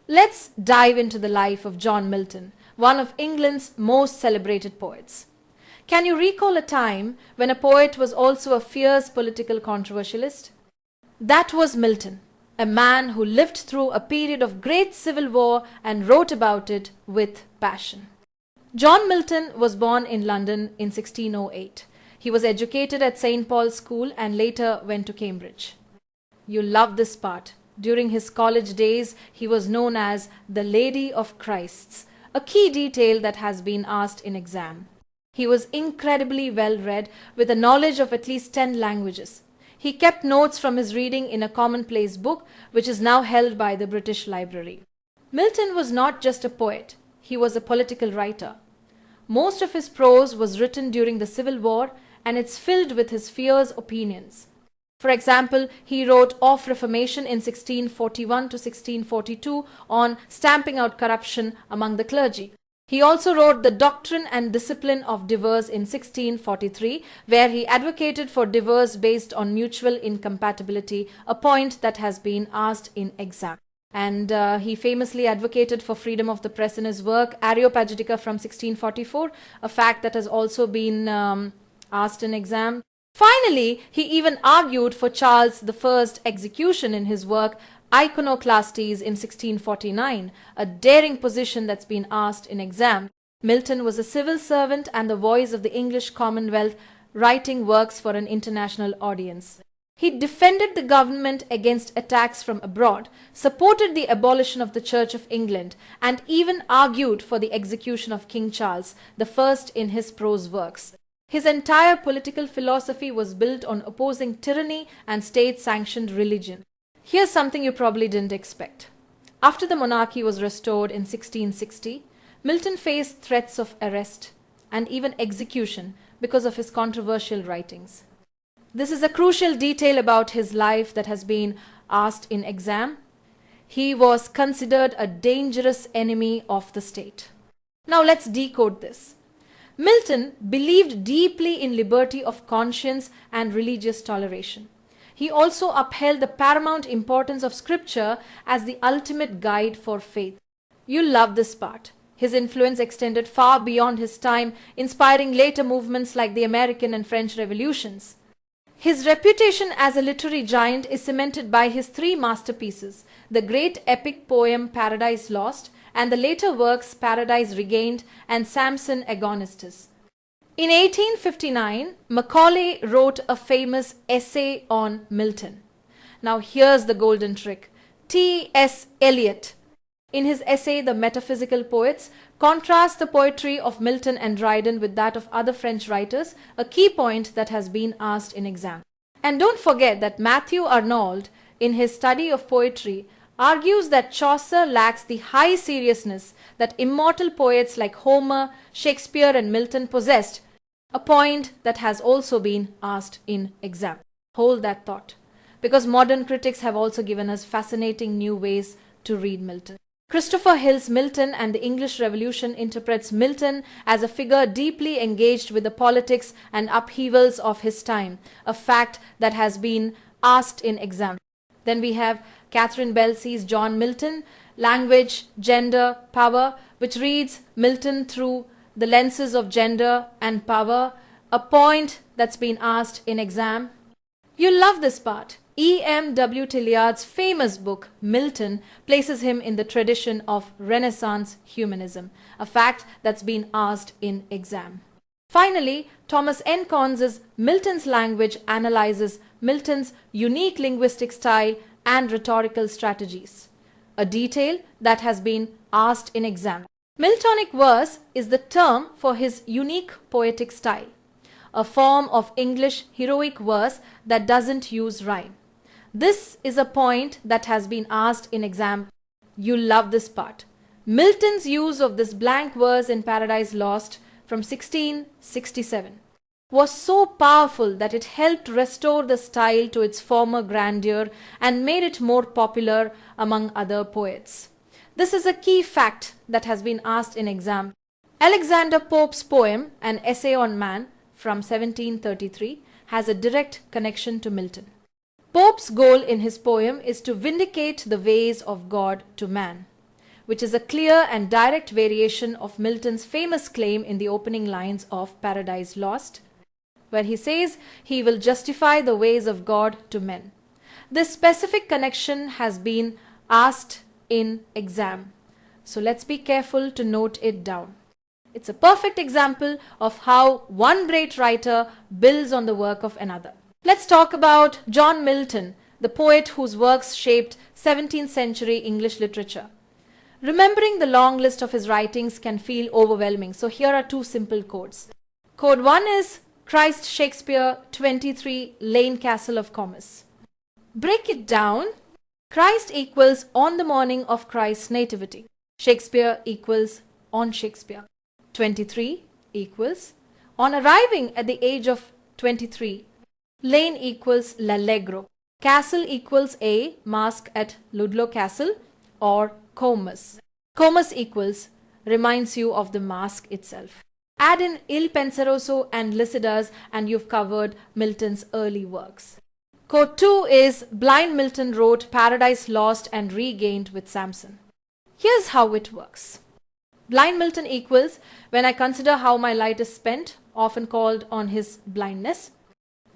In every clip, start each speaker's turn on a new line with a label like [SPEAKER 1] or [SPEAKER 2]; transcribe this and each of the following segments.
[SPEAKER 1] Let's dive into the life of John Milton, one of England's most celebrated poets. Can you recall a time when a poet was also a fierce political controversialist? That was Milton, a man who lived through a period of great civil war and wrote about it with passion. John Milton was born in London in 1608. He was educated at St. Paul's School and later went to Cambridge. You'll love this part. During his college days, he was known as the Lady of Christs, a key detail that has been asked in exam. He was incredibly well read with a knowledge of at least 10 languages. He kept notes from his reading in a commonplace book which is now held by the British Library. Milton was not just a poet, he was a political writer. Most of his prose was written during the Civil War and it's filled with his fierce opinions. For example, he wrote Of Reformation in 1641 to 1642 on stamping out corruption among the clergy. He also wrote The Doctrine and Discipline of Divorce in 1643, where he advocated for divorce based on mutual incompatibility, a point that has been asked in exam. And he famously advocated for freedom of the press in his work Areopagitica from 1644, a fact that has also been asked in exam. Finally, he even argued for Charles I's execution in his work Iconoclastes in 1649, a daring position that's been asked in exam. Milton was a civil servant and the voice of the English Commonwealth, writing works for an international audience. He defended the government against attacks from abroad, supported the abolition of the Church of England, and even argued for the execution of King Charles I in his prose works. His entire political philosophy was built on opposing tyranny and state-sanctioned religion. Here's something you probably didn't expect. After the monarchy was restored in 1660, Milton faced threats of arrest and even execution because of his controversial writings. This is a crucial detail about his life that has been asked in exam. He was considered a dangerous enemy of the state. Now let's decode this. Milton believed deeply in liberty of conscience and religious toleration. He also upheld the paramount importance of scripture as the ultimate guide for faith. You'll love this part. His influence extended far beyond his time, inspiring later movements like the American and French revolutions. His reputation as a literary giant is cemented by his 3 masterpieces, the great epic poem Paradise Lost, and the later works Paradise Regained and Samson Agonistes. In 1859, Macaulay wrote a famous essay on Milton. Now here's the golden trick. T.S. Eliot, in his essay The Metaphysical Poets, contrasts the poetry of Milton and Dryden with that of other French writers, a key point that has been asked in exam. And don't forget that Matthew Arnold, in his study of poetry, argues that Chaucer lacks the high seriousness that immortal poets like Homer, Shakespeare and Milton possessed, a point that has also been asked in exam. Hold that thought, because modern critics have also given us fascinating new ways to read Milton. Christopher Hill's Milton and the English Revolution interprets Milton as a figure deeply engaged with the politics and upheavals of his time, a fact that has been asked in exam. Then we have Catherine Belsey's John Milton, Language, Gender, Power, which reads Milton through the lenses of gender and power, a point that's been asked in exam. You'll love this part. E.M.W. Tilliard's famous book, Milton, places him in the tradition of Renaissance humanism, a fact that's been asked in exam. Finally, Thomas N. Corns's Milton's Language analyzes Milton's unique linguistic style and rhetorical strategies, a detail that has been asked in exam. Miltonic verse is the term for his unique poetic style, a form of English heroic verse that doesn't use rhyme. This is a point that has been asked in exam. You'll love this part. Milton's use of this blank verse in Paradise Lost from 1667 was so powerful that it helped restore the style to its former grandeur and made it more popular among other poets. This is a key fact that has been asked in exam. Alexander Pope's poem, An Essay on Man from 1733, has a direct connection to Milton. Pope's goal in his poem is to vindicate the ways of God to man, which is a clear and direct variation of Milton's famous claim in the opening lines of Paradise Lost, where he says he will justify the ways of God to men. This specific connection has been asked in exam, so let's be careful to note it down. It's a perfect example of how one great writer builds on the work of another. Let's talk about John Milton, the poet whose works shaped 17th century English literature. Remembering the long list of his writings can feel overwhelming, so here are two simple codes. Code 1 is Christ Shakespeare 23 Lane Castle of Comus. Break it down. Christ equals on the morning of Christ's nativity. Shakespeare equals on Shakespeare. 23 equals on arriving at the age of 23. Lane equals l'allegro. Castle equals a mask at Ludlow Castle or Comus. Comus equals reminds you of the mask itself. Add in Il Penseroso and Lycidas and you've covered Milton's early works. Code 2 is Blind Milton wrote Paradise Lost and Regained with Samson. Here's how it works. Blind Milton equals when I consider how my light is spent, often called on his blindness.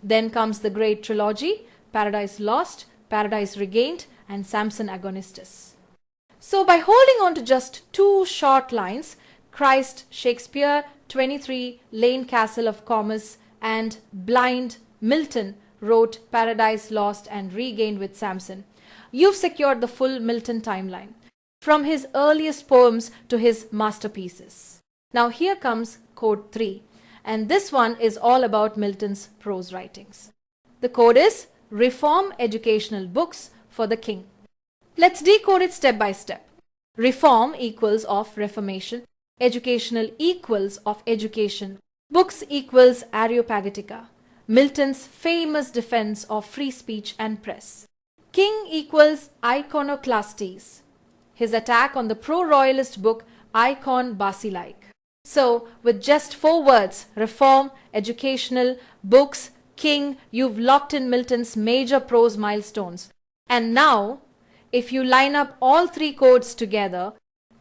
[SPEAKER 1] Then comes the great trilogy, Paradise Lost, Paradise Regained, and Samson Agonistes. So by holding on to just two short lines, Christ Shakespeare 23 Lane Castle of Comus and Blind Milton wrote Paradise Lost and Regained with Samson, you've secured the full Milton timeline, from his earliest poems to his masterpieces. Now here comes code 3, and this one is all about Milton's prose writings. The code is Reform Educational Books for the King. Let's decode it step by step. Reform equals of reformation, educational equals of education, books equals Areopagitica, Milton's famous defense of free speech and press. King equals iconoclastes, his attack on the pro-royalist book Icon Basilike. So with just 4 words, reform, educational, books, king, you've locked in Milton's major prose milestones. And now, if you line up all 3 codes together,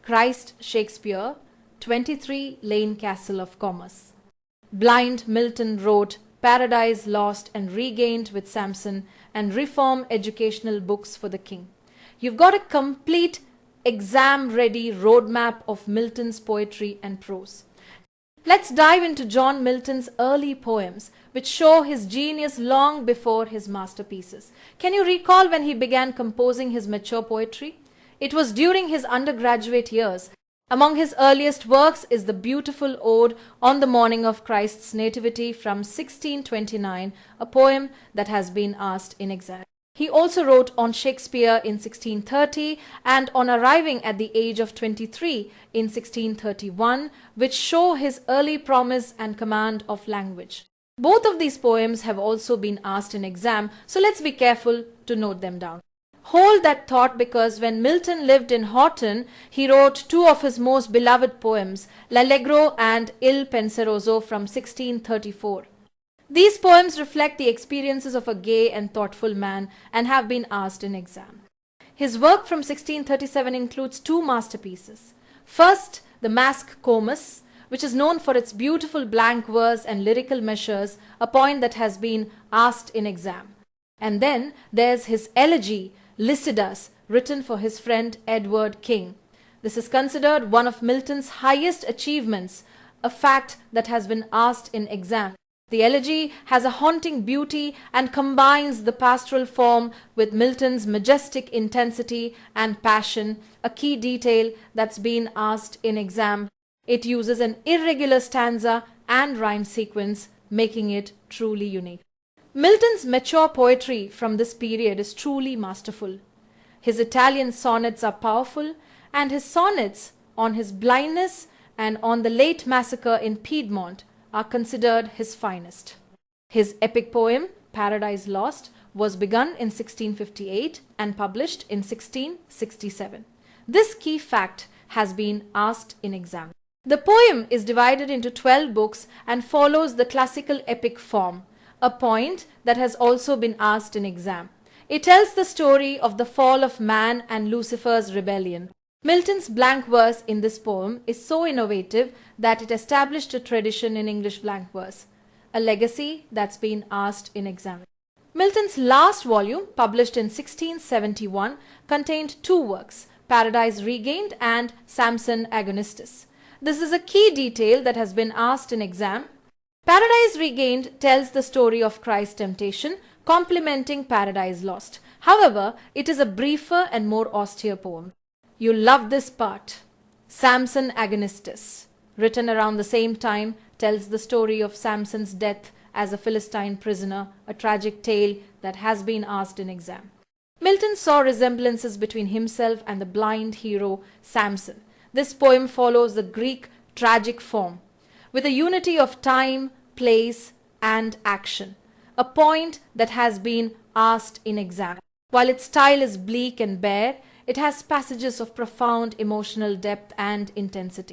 [SPEAKER 1] Christ Shakespeare 23 Lane Castle of Comus. Blind Milton wrote Paradise Lost and Regained with Samson and Reform Educational Books for the King. You've got a complete exam-ready roadmap of Milton's poetry and prose. Let's dive into John Milton's early poems, which show his genius long before his masterpieces. Can you recall when he began composing his mature poetry? It was during his undergraduate years. Among his earliest works is the beautiful ode On the Morning of Christ's Nativity from 1629, a poem that has been asked in exam. He also wrote On Shakespeare in 1630 and On Arriving at the Age of 23 in 1631, which show his early promise and command of language. Both of these poems have also been asked in exam, so let's be careful to note them down. Hold that thought, because when Milton lived in Horton, he wrote 2 of his most beloved poems, L'Allegro and Il Penseroso from 1634. These poems reflect the experiences of a gay and thoughtful man and have been asked in exam. His work from 1637 includes 2 masterpieces. First, the Masque Comus, which is known for its beautiful blank verse and lyrical measures, a point that has been asked in exam. And then there's his elegy, Lycidas, written for his friend Edward King. This is considered one of Milton's highest achievements, a fact that has been asked in exam. The elegy has a haunting beauty and combines the pastoral form with Milton's majestic intensity and passion, a key detail that's been asked in exam. It uses an irregular stanza and rhyme sequence, making it truly unique. Milton's mature poetry from this period is truly masterful. His Italian sonnets are powerful, and his sonnets on his blindness and on the late massacre in Piedmont are considered his finest. His epic poem, Paradise Lost, was begun in 1658 and published in 1667. This key fact has been asked in exam. The poem is divided into 12 books and follows the classical epic form, a point that has also been asked in exam. It tells the story of the fall of man and Lucifer's rebellion. Milton's blank verse in this poem is so innovative that it established a tradition in English blank verse, a legacy that's been asked in exams. Milton's last volume, published in 1671, contained two works, Paradise Regained and Samson Agonistes. This is a key detail that has been asked in exam. Paradise Regained tells the story of Christ's temptation, complementing Paradise Lost. However, it is a briefer and more austere poem. You'll love this part. Samson Agonistes, written around the same time, tells the story of Samson's death as a Philistine prisoner, a tragic tale that has been asked in exam. Milton saw resemblances between himself and the blind hero Samson. This poem follows the Greek tragic form, with a unity of time, place, and action, a point that has been asked in exam. While its style is bleak and bare, it has passages of profound emotional depth and intensity.